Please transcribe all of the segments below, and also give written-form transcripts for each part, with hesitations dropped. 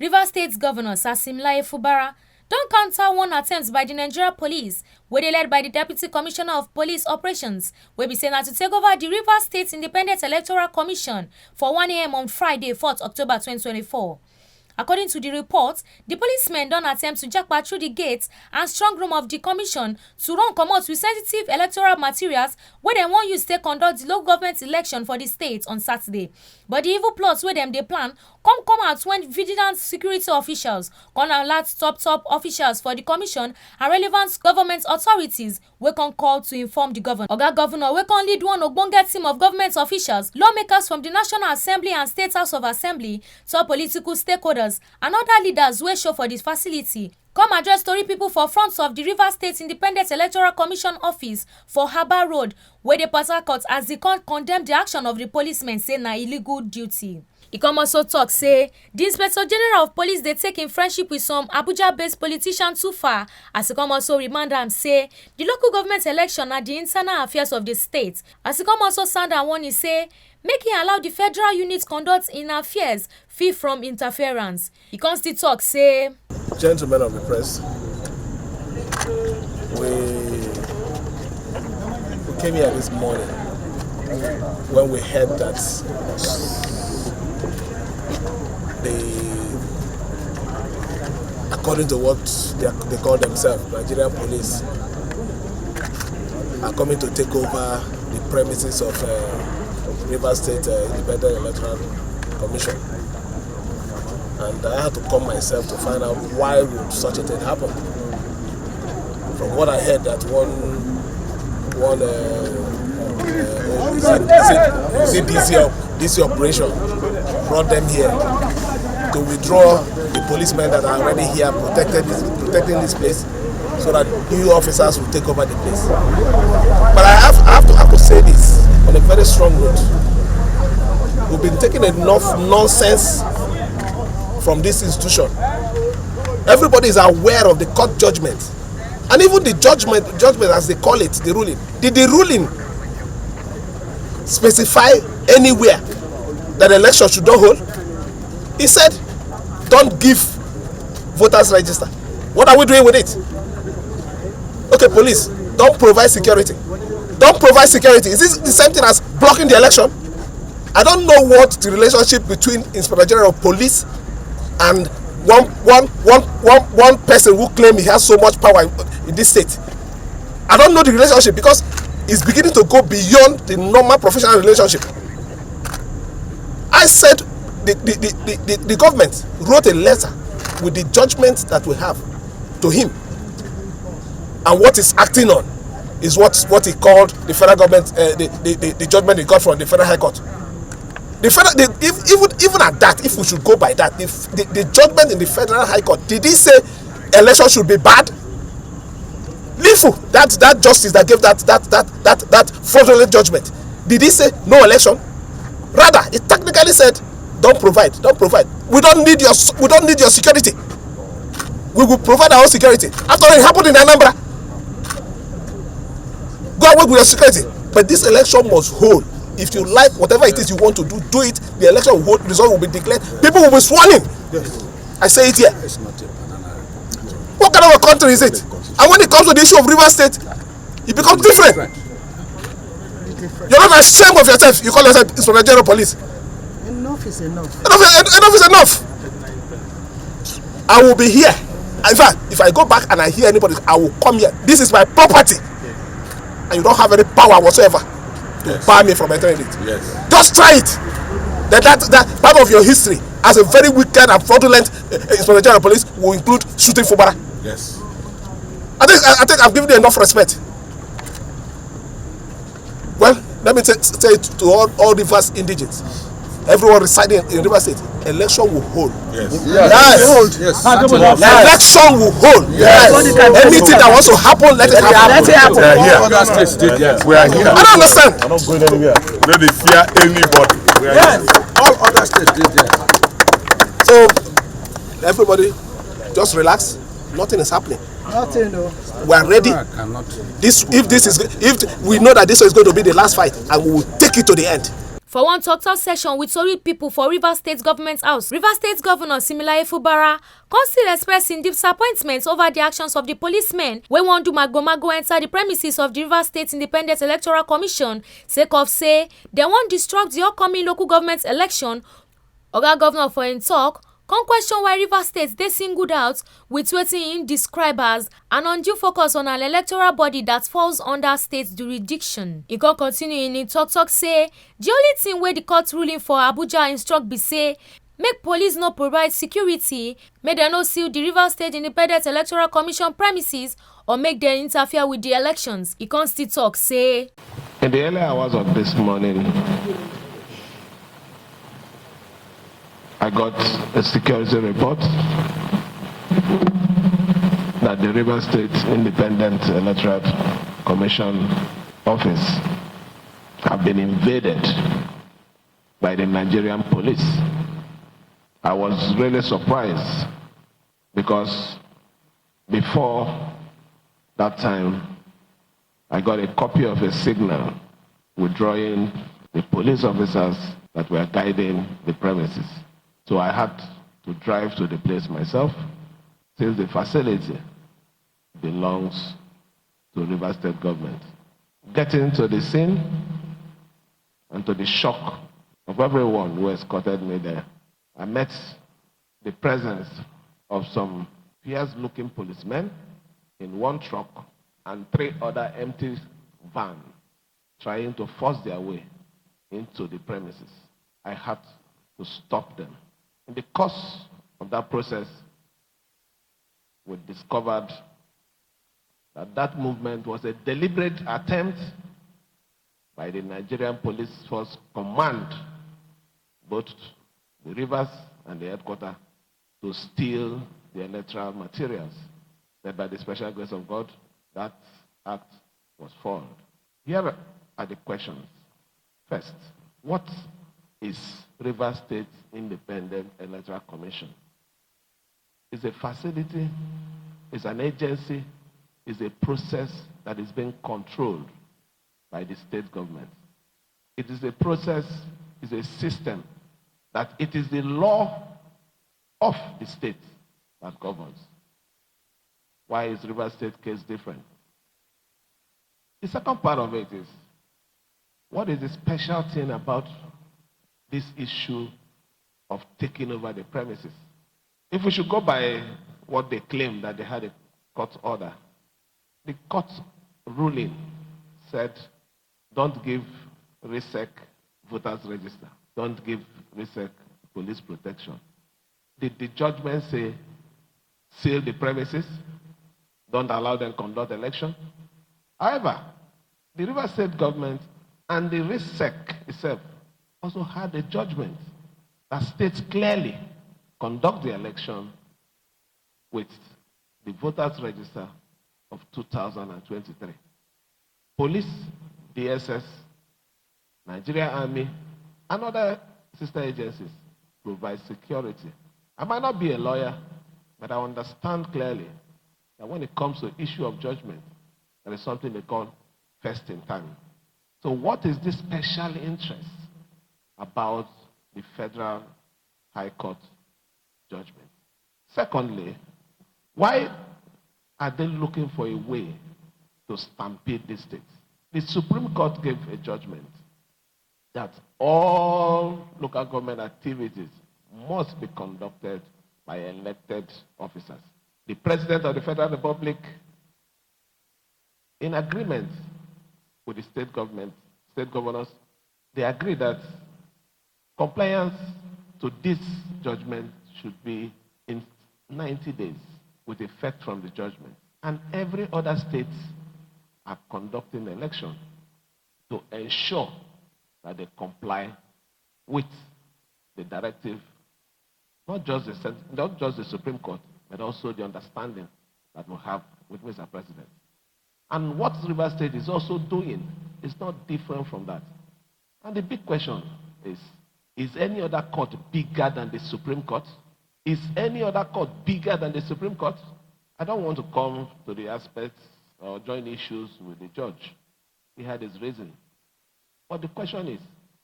Rivers State Governor Sasimlaye Fubara don counter one attempt by the Nigeria Police, wey dey led by the Deputy Commissioner of Police Operations, wey be say na to take over the Rivers State Independent Electoral Commission for 1 a.m. on Friday, 4th October 2024. According to the report, the policemen don attempt to jackpot through the gates and strong room of the commission to run comot with sensitive electoral materials wey dem wan use take conduct the local government election for the state on Saturday. But the evil plots wey dem dey plan come out when vigilant security officials come alert top officials for the commission and relevant government authorities wey come call to inform the governor. Oga Governor wey come lead one ogbonge team of government officials, lawmakers from the National Assembly and State House of Assembly, top political stakeholders and other leaders wey show for this facility come address story people for front of the Rivers State Independent Electoral Commission office for Harbour Road, where they Port Harcourt as they condemn the action of the policemen, say na illegal duty. E come also talk say the Inspector General of Police dey take in friendship with some Abuja-based politicians too far, as e come also remind am say the local government election na the internal affairs of the state. As e come also sound am warning say make e allow the federal unit conduct in affairs free from interference. E come still talk say, gentlemen of the press, we came here this morning when we heard that according to what they call themselves, Nigerian police, are coming to take over the premises of Rivers State Independent Electoral Commission. And I had to come myself to find out why would such a thing happen. From what I heard, that DC operation brought them here to withdraw the policemen that are already here protecting this place, so that new officers will take over the place. But I have to say this on a very strong note. We've been taking enough nonsense from this institution. Everybody is aware of the court judgment, and even the judgment as they call it, the ruling. Did the ruling specify anywhere that the election should not hold? He said, don't give voters register. What are we doing with it? Okay, police, don't provide security. Don't provide security. Is this the same thing as blocking the election? I don't know what the relationship between Inspector General of Police and one person who claims he has so much power in this state. I don't know the relationship, because it's beginning to go beyond the normal professional relationship. I said the government wrote a letter with the judgment that we have to him, and what he's acting on is what he called the federal government, the judgment he got from the Federal High Court. Even at that, if we should go by that, if the judgment in the Federal High Court, did he say election should be bad? Lifu, that justice that gave that fraudulent judgment, did he say no election? Rather, it technically said don't provide. We don't need your security. We will provide our own security. After all, it happened in Anambra. Go away with your security. But this election must hold. If you like whatever it is you want to do, do it. The election will hold, result will be declared. People will be sworn in. Yes. I say it here. What kind of a country is it? And when it comes to the issue of Rivers State, it becomes different. You're not ashamed of yourself. You call yourself Inspector General of Police. Enough is enough. Enough is enough. I will be here. In fact, if I go back and I hear anybody, I will come here. This is my property. And you don't have any power whatsoever to bar me from entering it. Yes. Just try it. That part of your history as a very wicked and fraudulent Inspector General of Police will include shooting Fubara. Yes. I think I've given you enough respect. Well, let me say it to all Rivers indigents, everyone residing in Rivers State, election will hold. Yes. Yes. Election will hold. Yes. Anything that wants to happen, let it happen. We are here. I don't understand. I'm not going anywhere. We don't fear anybody. We are here. All other states did that. So, everybody, just relax. Nothing is happening. Nothing, no. We are ready. If we know that this is going to be the last fight, and we will take it to the end. For one talk session with Tori people for Rivers State Government House, Rivers State Governor Similaye Fubara come still express im disappointment over the actions of the policemen wey wan do mago-mago enter the premises of the Rivers State Independent Electoral Commission sake of say dem wan disrupt the upcoming local government election. Oga Governor for im talk come question why Rivers State dey singled out with wetin im describe as an undue focus on an electoral body that falls under state jurisdiction. E come continue in im talk say the only thing wey the court ruling for Abuja instruct be say make police no provide security, make dem no seal the Rivers State Independent Electoral Commission premises or make dem interfere with the elections. E come still talk say in the early hours of this morning, I got a security report that the Rivers State Independent Electoral Commission office have been invaded by the Nigerian police. I was really surprised because before that time, I got a copy of a signal withdrawing the police officers that were guiding the premises. So I had to drive to the place myself, since the facility belongs to Rivers State government. Getting to the scene and to the shock of everyone who escorted me there, I met the presence of some fierce-looking policemen in one truck and 3 other empty vans trying to force their way into the premises. I had to stop them. In the course of that process, we discovered that that movement was a deliberate attempt by the Nigerian Police Force Command, both the Rivers and the headquarters, to steal the electoral materials. But by the special grace of God, that act was foiled. Here are the questions. First, what is Rivers State Independent Electoral Commission? It's a facility, it's an agency, it's a process that is being controlled by the state government. It is a process, it's a system that it is the law of the state that governs. Why is Rivers State case different? The second part of it is, what is the special thing about this issue of taking over the premises? If we should go by what they claim that they had a court order, the court ruling said, don't give RISEC voters register, don't give RISEC police protection. Did the judgment say, seal the premises, don't allow them to conduct election? However, the Rivers State government and the RISEC itself also had a judgment that states clearly, conduct the election with the voters register of 2023. Police, DSS, Nigeria Army, and other sister agencies provide security. I might not be a lawyer, but I understand clearly that when it comes to issue of judgment, there is something they call first in time. So what is this special interest about the Federal High Court judgment? Secondly, why are they looking for a way to stampede the states? The Supreme Court gave a judgment that all local government activities must be conducted by elected officers. The President of the Federal Republic, in agreement with the state government, state governors, they agree that compliance to this judgment should be in 90 days with effect from the judgment. And every other state are conducting the election to ensure that they comply with the directive, not just the Supreme Court, but also the understanding that we have with Mr. President. And what Rivers State is also doing is not different from that. And the big question is any other court bigger than the Supreme Court? Is any other court bigger than the Supreme Court? I don't want to come to the aspects or join issues with the judge. He had his reason. But the question is,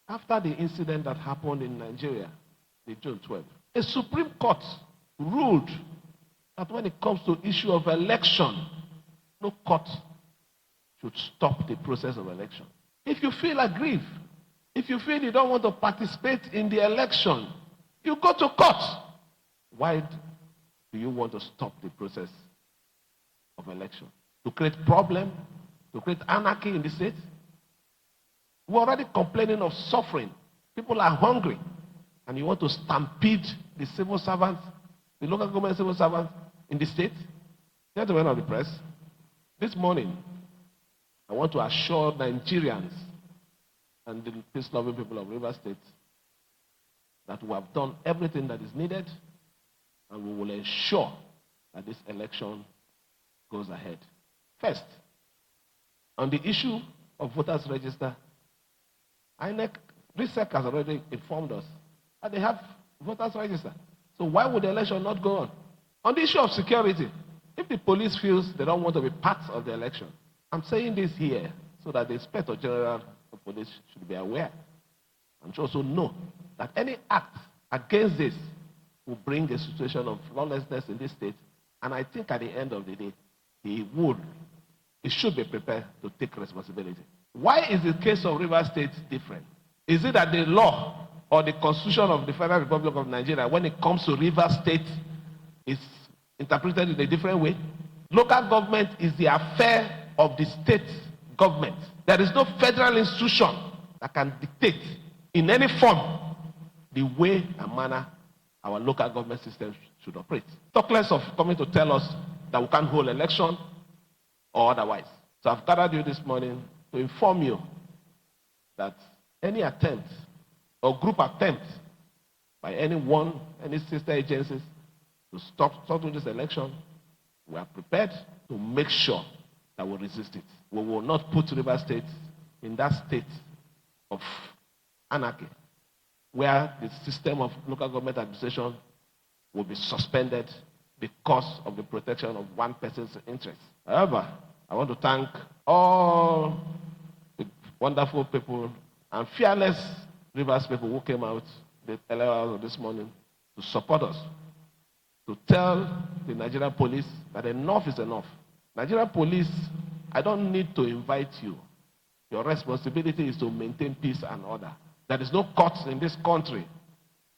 after the incident that happened in Nigeria, the June 12th, a Supreme Court ruled that when it comes to issue of election, no court should stop the process of election. If you feel aggrieved, if you feel you don't want to participate in the election, you go to court. Why do you want to stop the process of election? To create problem, to create anarchy in the state? We're already complaining of suffering. People are hungry. And you want to stampede the civil servants, the local government civil servants in the state? Gentlemen of the press, this morning, I want to assure Nigerians and the peace-loving people of Rivers State that we have done everything that is needed, and we will ensure that this election goes ahead. First, on the issue of voters register, INEC, RISEC has already informed us that they have voters register. So why would the election not go on? On the issue of security, if the police feels they don't want to be part of the election, I'm saying this here so that the Inspector General of Police should be aware and should also know that any act against this will bring a situation of lawlessness in this state. And I think at the end of the day, he should be prepared to take responsibility. Why is the case of Rivers State different? Is it that the law or the Constitution of the Federal Republic of Nigeria, when it comes to Rivers State, is interpreted in a different way? Local government is the affair of the state government. There is no federal institution that can dictate in any form the way and manner our local government system should operate. Talk less of coming to tell us that we can't hold election or otherwise. So I've gathered you this morning to inform you that any attempt or group attempt by anyone, any sister agencies to stop this election, we are prepared to make sure that we resist it. We will not put Rivers State in that state of anarchy where the system of local government administration will be suspended because of the protection of one person's interests. However, I want to thank all the wonderful people and fearless Rivers people who came out the early hours of this morning to support us, to tell the Nigerian police that enough is enough. Nigerian police, I don't need to invite you. Your responsibility is to maintain peace and order. There is no court in this country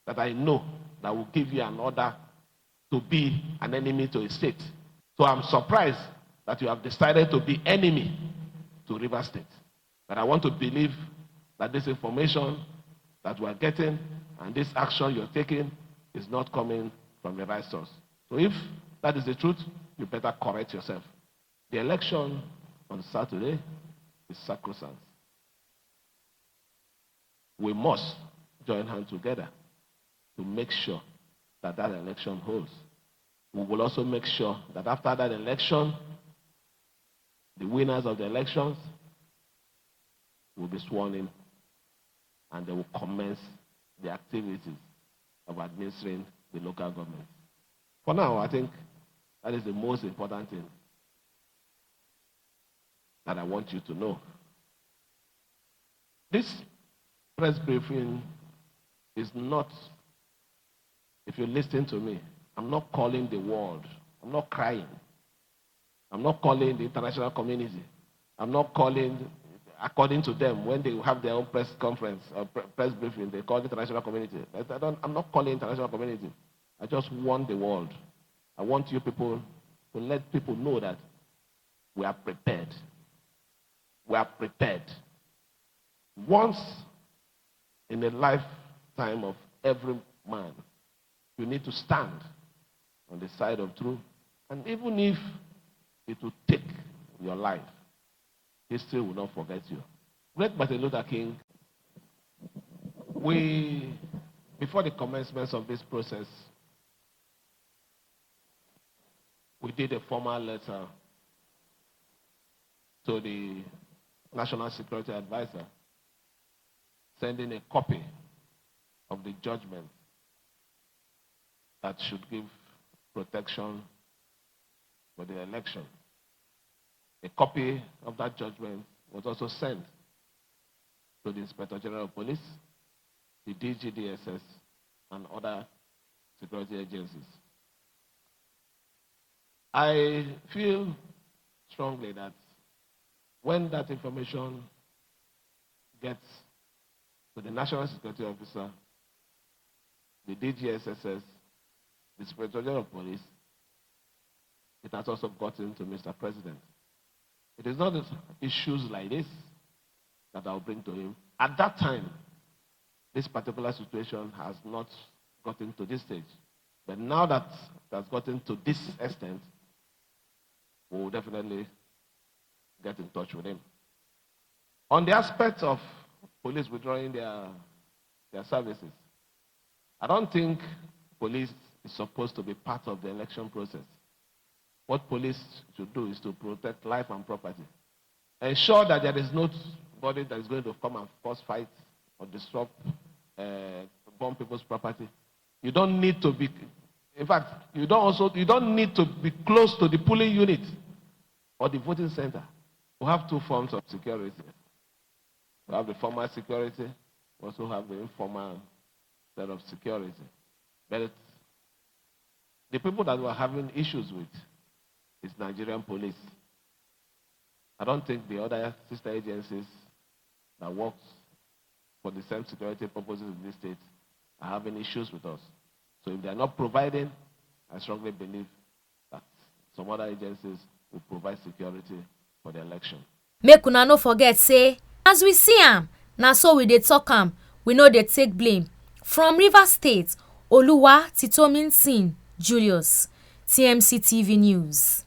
that I know that will give you an order to be an enemy to a state. So I'm surprised that you have decided to be enemy to Rivers State. But I want to believe that this information that we are getting and this action you're taking is not coming from the right source. So if that is the truth, you better correct yourself. The election on Saturday is sacrosanct. We must join hands together to make sure that that election holds. We will also make sure that after that election, the winners of the elections will be sworn in and they will commence the activities of administering the local government. For now, I think that is the most important thing that I want you to know. This press briefing is not, if you listen to me, I'm not calling the world, I'm not crying. I'm not calling the international community. I'm not calling, according to them, when they have their own press conference or press briefing, they call the international community. I'm not calling international community. I just want the world. I want you people to let people know that we are prepared. We are prepared. Once in a lifetime of every man, you need to stand on the side of truth. And even if it will take your life, history will not forget you. Great Martin Luther King, before the commencement of this process, we did a formal letter to the National Security Advisor, sending a copy of the judgment that should give protection for the election. A copy of that judgment was also sent to the Inspector General of Police, the DGDSS, and other security agencies. I feel strongly that when that information gets to the National Security Officer, the DGSSS, the Inspector General of Police, it has also gotten to Mr. President. It is not issues like this that I'll bring to him. At that time, this particular situation has not gotten to this stage. But now that it has gotten to this extent, we will definitely get in touch with him. On the aspect of police withdrawing their services, I don't think police is supposed to be part of the election process. What police should do is to protect life and property. Ensure that there is nobody that is going to come and cause fights or disrupt, burn people's property. You don't need to be, in fact, you don't need to be close to the polling unit or the voting center. We have two forms of security. We have the formal security, we also have the informal set of security. But the people that we're having issues with is Nigerian police. I don't think the other sister agencies that work for the same security purposes in this state are having issues with us. So if they're not providing, I strongly believe that some other agencies will provide security for the election. Make una no forget say, as we see am, na so we dey talk am, we no dey take blame. From Rivers State, Oluwa Titomin Julius, TMC TV News.